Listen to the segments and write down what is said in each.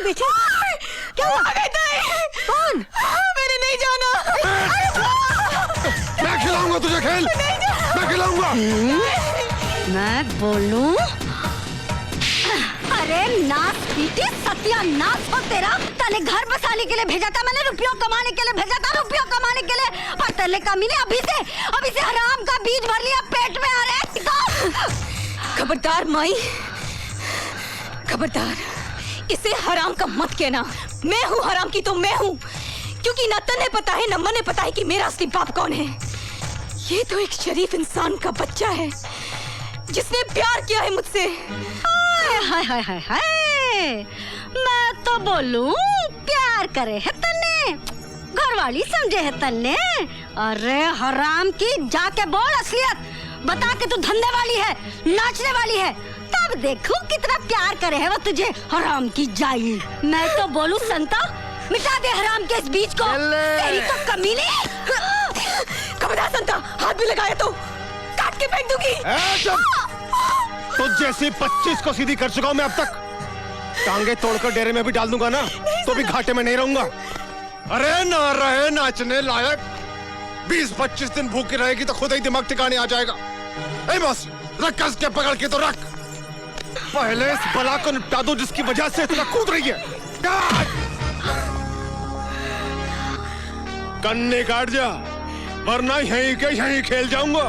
बेटे? क्या हुआ? कौन? मैंने नहीं जाना। मैं खिलाऊंगा तुझे खेल, मैं खिलाऊंगा। मैं बोलूं? अरे नाथ पीटी, सत्यानाश हो तेरा। तने घर बसाने के लिए भेजा था, मैंने रुपयों कमाने के लिए भेजा था, रुपयों कमाने के लिए। और तेरे कमीने अभी से हराम का बीज भर लिया पेट में। अरे खबरदार माई, खबरदार, इसे हराम का मत कहना। मैं हूँ हराम की तो मैं हूँ, क्योंकि न तन्हें पता है न मने पता है कि मेरा असली बाप कौन है। ये तो एक शरीफ इंसान का बच्चा है जिसने प्यार किया है मुझसे। हाय हाय हाय हाय, मैं तो बोलूं प्यार करे है तन्ने, घरवाली समझे है तन्ने। अरे हराम की, जाके बोल असलियत बता के तू धंधे वाली है, नाचने वाली है, तब देखूं कितना प्यार करे है वो तुझे। हराम की जाई, मैं तो बोलूं संता, मिटा दे हराम के इस बीज को। तेरी तो कमीने। खबरदार संता, हाथ भी लगाया तो काट के फेंक दूंगी। तुझ जैसी 25 को सीधी कर चुका हूं मैं अब तक। टांगे तोड़कर डेरे में भी डाल दूंगा ना तो भी घाटे में नहीं रहूंगा। अरे ना रहे नाचने लायक, 20-25 दिन भूखी रहेगी तो खुद ही दिमाग ठिकाने आ जाएगा। ए बस रख, कस के पकड़ के तो रख। पहले इस बला को निपटा दो जिसकी वजह से इतना कूद रही है। कन्ने काट जा, वरना यहीं के यहीं खेल जाऊंगा।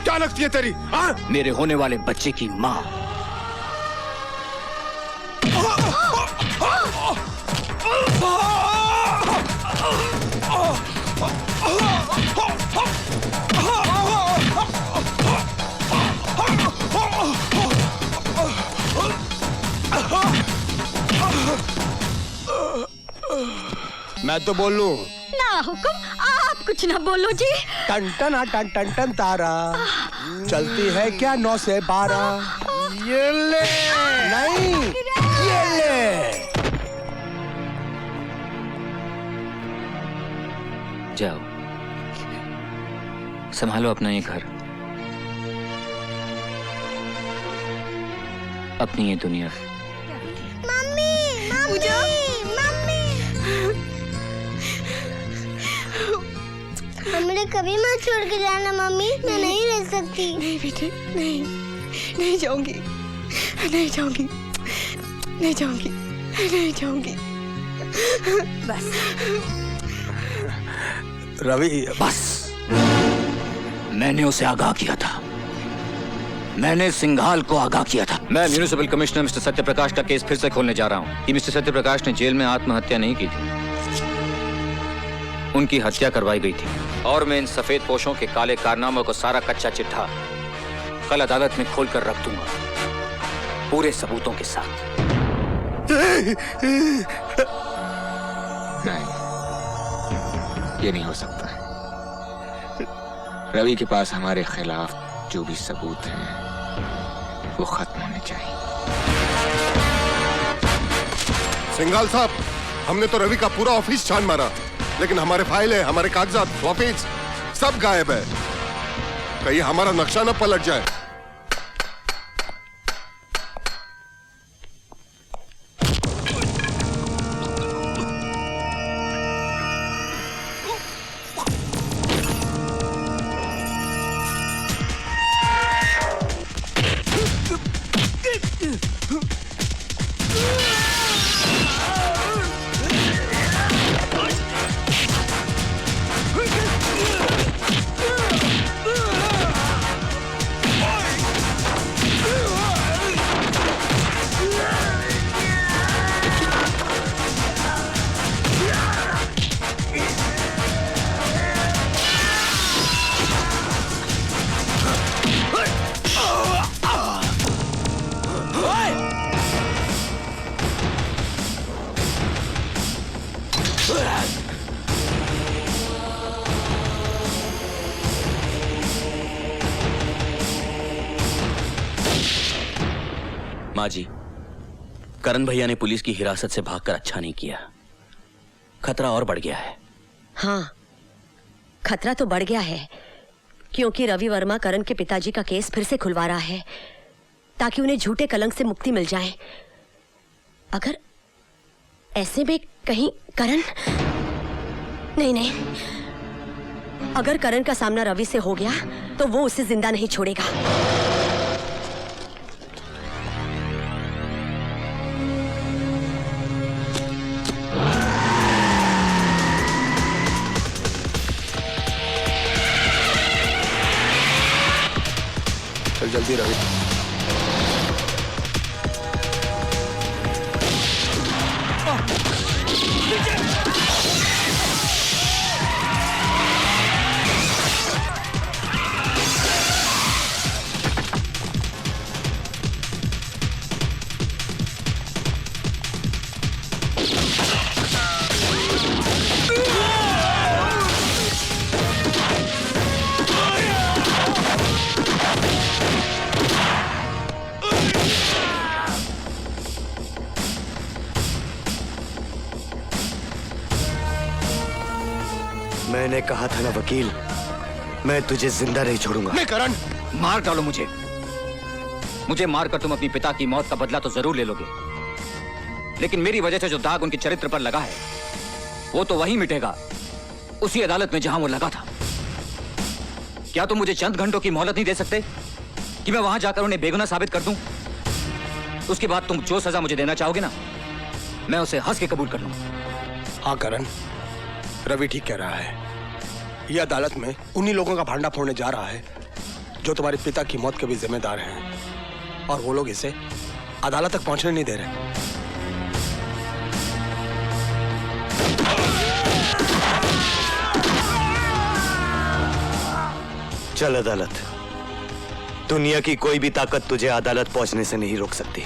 क्या लगती है तेरी? हाँ? मेरे होने वाले बच्चे की माँ। मैं तो बोल लूं। ना हुक्म, आप कुछ ना बोलो जी। टन टन टन टन टन तारा चलती है क्या 9 से 12? ये ले। नहीं, ये ले। जाओ, संभालो अपना ये घर, अपनी ये दुनिया। मम्मी, मम्मी, मम्मी, हमने कभी मत छोड़ के जाना मम्मी, मैं नहीं रह सकती। नहीं बेटे, नहीं, नहीं जाऊंगी, नहीं जाऊंगी, नहीं जाऊंगी, नहीं जाऊंगी। बस रवि, बस, मैंने उसे आगाह किया था, मैंने सिंघाल को आगाह किया था। मैं म्युनिसिपल कमिश्नर मिस्टर सत्यप्रकाश का केस फिर से खोलने जा रहा हूँ कि मिस्टर सत्यप्रकाश ने जेल में आत्महत्या नहीं की थी, उनकी हत्या करवाई गई थी। और मैं इन सफेद पोशों के काले कारनामों को सारा कच्चा चिट्ठा कल अदालत में खोलकर रख दूंगा, पूरे सबूतों के साथ। नहीं, ये नहीं हो सकता। रवि के पास हमारे खिलाफ जो भी सबूत हैं वो खत्म होने चाहिए। सिंघाल साहब, हमने तो रवि का पूरा ऑफिस छान मारा, लेकिन हमारे फाइल है, हमारे कागजात, ऑफिस सब गायब है। कहीं हमारा नक्शा न पलट जाए। माँ जी, करण भैया ने पुलिस की हिरासत से भागकर अच्छा नहीं किया, खतरा और बढ़ गया है। हाँ, खतरा तो बढ़ गया है, क्योंकि रवि वर्मा करण के पिताजी का केस फिर से खुलवा रहा है ताकि उन्हें झूठे कलंक से मुक्ति मिल जाए। ऐसे में कहीं करण? नहीं नहीं, अगर करण का सामना रवि से हो गया तो वो उसे जिंदा नहीं छोड़ेगा। चल जल्दी रवि। मैंने कहा था ना वकील, मैं तुझे जिंदा नहीं छोड़ूंगा। नहीं करण, मार डालो मुझे। मुझे मारकर तुम अपनी पिता की मौत का बदला तो जरूर ले लोगे, लेकिन मेरी वजह से जो दाग उनके चरित्र पर लगा है वो तो वहीं मिटेगा, उसी अदालत में जहां वो लगा था। क्या तुम मुझे चंद घंटों की मोहलत नहीं दे सकते कि मैं वहां जाकर उन्हें बेगुनाह साबित कर दूं? उसके बाद तुम जो सजा मुझे देना चाहोगे ना, मैं उसे हंस के कबूल कर लूंगा। हाँ करण, रवि ठीक कह रहा है। यह अदालत में उन्हीं लोगों का भांडा फोड़ने जा रहा है जो तुम्हारे पिता की मौत के भी जिम्मेदार हैं, और वो लोग इसे अदालत तक पहुंचने नहीं दे रहे। चल अदालत। दुनिया की कोई भी ताकत तुझे अदालत पहुंचने से नहीं रोक सकती।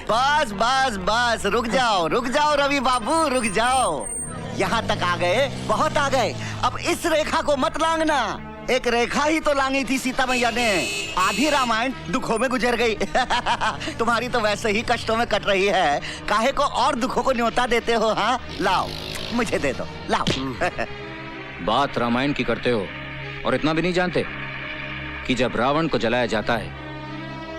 बस बस बस, रुक जाओ रवि बाबू, रुक जाओ। यहाँ तक आ गए, बहुत आ गए। अब इस रेखा को मत लांघना। एक रेखा ही तो लांगी थी सीता मैया ने। आधी रामायण दुखों में गुजर गई। तुम्हारी तो वैसे ही कष्टों में कट रही है, काहे को और दुखों को न्योता देते हो? हाँ लाओ, मुझे दे दो, लाओ। बात रामायण की करते हो और इतना भी नहीं जानते कि जब रावण को जलाया जाता है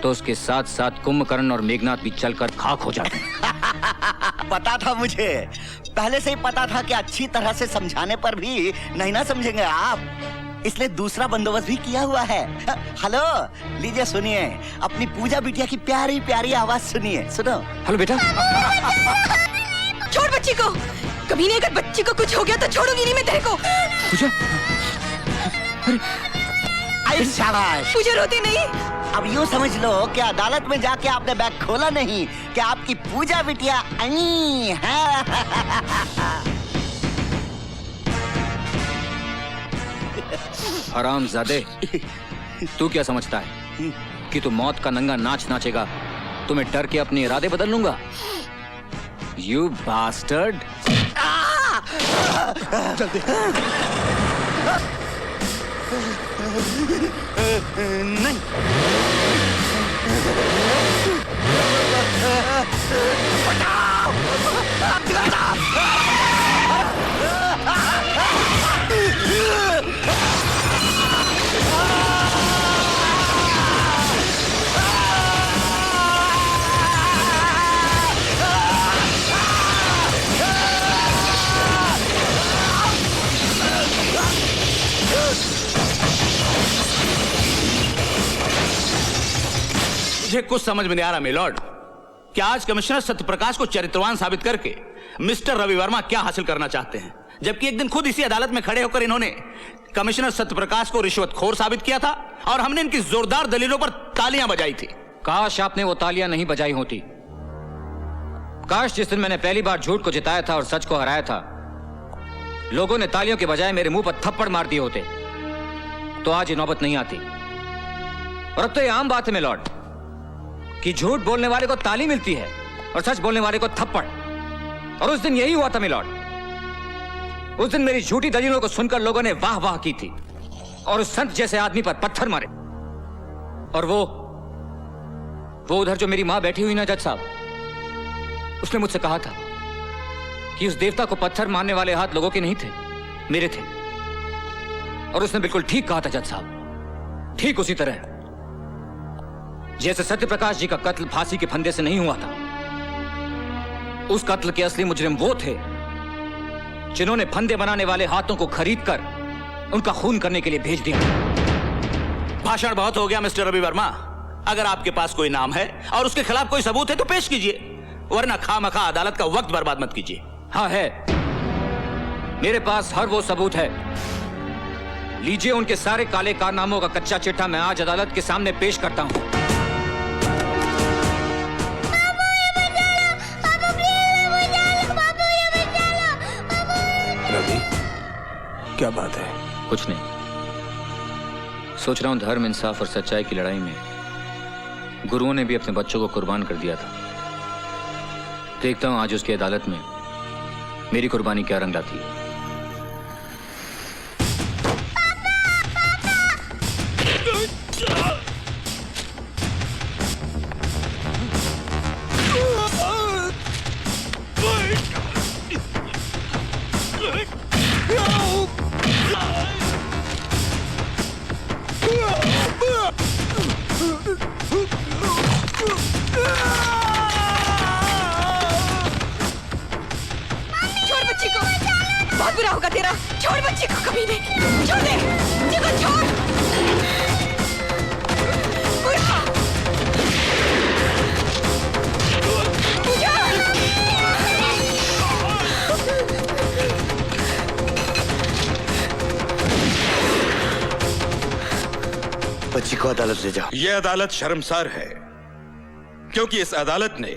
तो उसके साथ साथ कुंभकर्ण और मेघनाथ भी चलकर खाक हो जाते हैं। पता था मुझे, पहले से ही पता था कि अच्छी तरह से समझाने पर भी नहीं ना समझेंगे आप, इसलिए दूसरा बंदोबस्त भी किया हुआ है। हेलो, लीजिए सुनिए, अपनी पूजा बिटिया की प्यारी प्यारी आवाज सुनिए, सुनो। हेलो बेटा। छोड़ बच्ची को, कभी नहीं, अगर बच्ची को कुछ हो गया तो छोड़ूंगी नहीं मैं तेरे को। पूजा, शाबाश। पूजा रोती नहीं। अब यूँ समझ लो कि अदालत में जाके आपने बैग खोला नहीं, कि आपकी पूजा बिटिया आई है। हरामजादे, तू क्या समझता है कि तू मौत का नंगा नाच नाचेगा तो मैं डर के अपने इरादे बदल लूंगा? You bastard. जल्दी। नहीं। मुझे कुछ समझ में नहीं आ रहा मिलॉर्ड कि आज कमिश्नर सत्यप्रकाश को चरित्रवान साबित करके मिस्टर रवि वर्मा क्या हासिल करना चाहते हैं, जबकि एक दिन खुद इसी अदालत में खड़े होकर इन्होंने कमिश्नर सत्यप्रकाश को रिश्वतखोर साबित किया था और हमने इनकी जोरदार दलीलों पर तालियां बजाई थी। काश आपने वो तालियां नहीं बजाई होती। काश जिस दिन मैंने पहली बार झूठ को जिताया था और सच को हराया था, लोगों ने तालियों के बजाय मेरे मुंह पर थप्पड़ मार दिए होते तो आज ये नौबत नहीं आती। और अब तो ये आम बात है मिलॉर्ड कि झूठ बोलने वाले को ताली मिलती है और सच बोलने वाले को थप्पड़। और उस दिन यही हुआ था मिलॉर्ड। उस दिन मेरी झूठी दलीलों को सुनकर लोगों ने वाह वाह की थी और उस संत जैसे आदमी पर पत्थर मारे। और वो उधर जो मेरी मां बैठी हुई ना जज साहब, उसने मुझसे कहा था कि उस देवता को पत्थर मारने वाले हाथ लोगों के नहीं थे, मेरे थे। और उसने बिल्कुल ठीक कहा था जज साहब, ठीक उसी तरह जैसे सत्यप्रकाश जी का कत्ल फांसी के फंदे से नहीं हुआ था। उस कत्ल के असली मुजरिम वो थे जिन्होंने फंदे बनाने वाले हाथों को खरीदकर उनका खून करने के लिए भेज दिया। भाषण बहुत हो गया मिस्टर रवि वर्मा। अगर आपके पास कोई नाम है और उसके खिलाफ कोई सबूत है तो पेश कीजिए, वरना खामखा अदालत का वक्त बर्बाद मत कीजिए। हाँ है, मेरे पास हर वो सबूत है। लीजिए उनके सारे काले कारनामों का कच्चा चिट्ठा मैं आज अदालत के सामने पेश करता हूं। रवि, क्या बात है? कुछ नहीं, सोच रहा हूं धर्म, इंसाफ और सच्चाई की लड़ाई में गुरुओं ने भी अपने बच्चों को कुर्बान कर दिया था। देखता हूं आज उसकी अदालत में मेरी कुर्बानी क्या रंग लाती है। बहुत बुरा होगा तेरा। छोड़ बच्ची को, कभी नहीं। छोड़ दे बच्ची को, छोड़। बच्ची को अदालत ले जाओ। यह अदालत शर्मसार है क्योंकि इस अदालत ने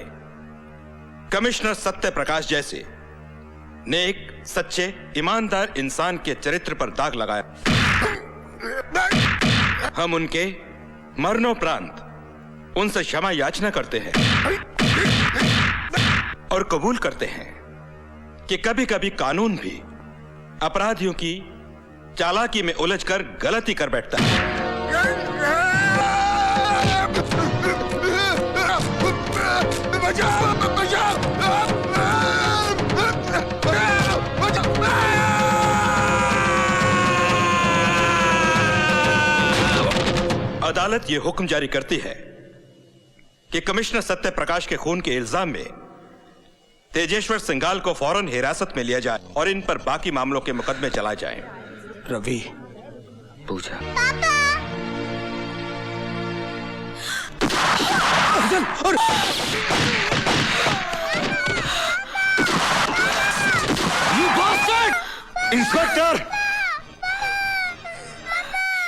कमिश्नर सत्य प्रकाश जैसे नेक, सच्चे, ईमानदार इंसान के चरित्र पर दाग लगाया। हम उनके मरणोपरांत उनसे क्षमा याचना करते हैं और कबूल करते हैं कि कभी कभी कानून भी अपराधियों की चालाकी में उलझकर गलती कर बैठता है। अदालत यह हुक्म जारी करती है कि कमिश्नर सत्य प्रकाश के खून के इल्जाम में तेजेश्वर सिंघाल को फौरन हिरासत में लिया जाए और इन पर बाकी मामलों के मुकदमे चलाए जाएं। रवि, पूछा इंस्पेक्टर,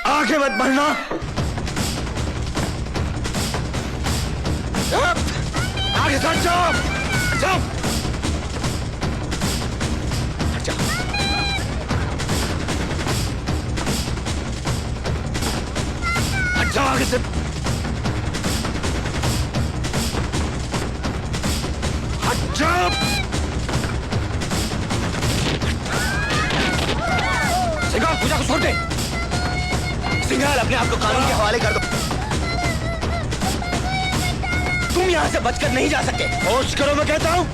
आगे मत बढ़ना। आगे सट जाओ, जाओ, हट जाओ, हट जाओ आगे से, हट जाओ। सिंघाल, पूजा को छोड़ दे। सिंघाल, अपने आप को कानून के हवाले कर दो। तुम यहां से बचकर नहीं जा सकते। होश करो, मैं कहता हूं।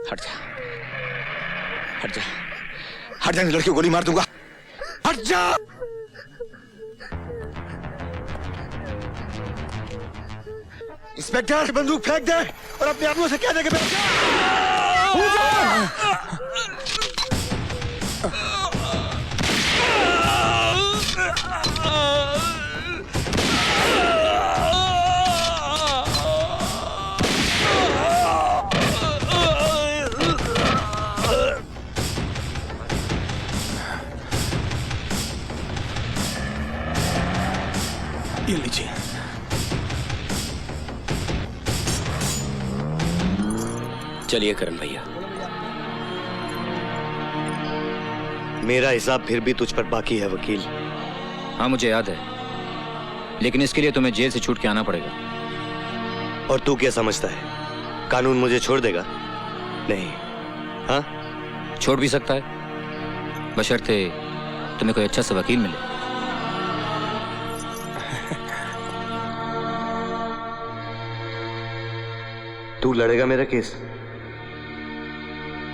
हट जा, हट जा, हट जा, लड़की को गोली मार दूंगा। हट जा। इंस्पेक्टर, बंदूक फेंक दे और अपने आदमियों से कहने के बैठ ये लीजिए। चलिए करण भैया। मेरा हिसाब फिर भी तुझ पर बाकी है वकील। हाँ मुझे याद है, लेकिन इसके लिए तुम्हें जेल से छूट के आना पड़ेगा। और तू क्या समझता है, कानून मुझे छोड़ देगा? नहीं। हाँ, छोड़ भी सकता है, बशर्ते तुम्हें कोई अच्छा सा वकील मिले। तू लड़ेगा मेरा केस?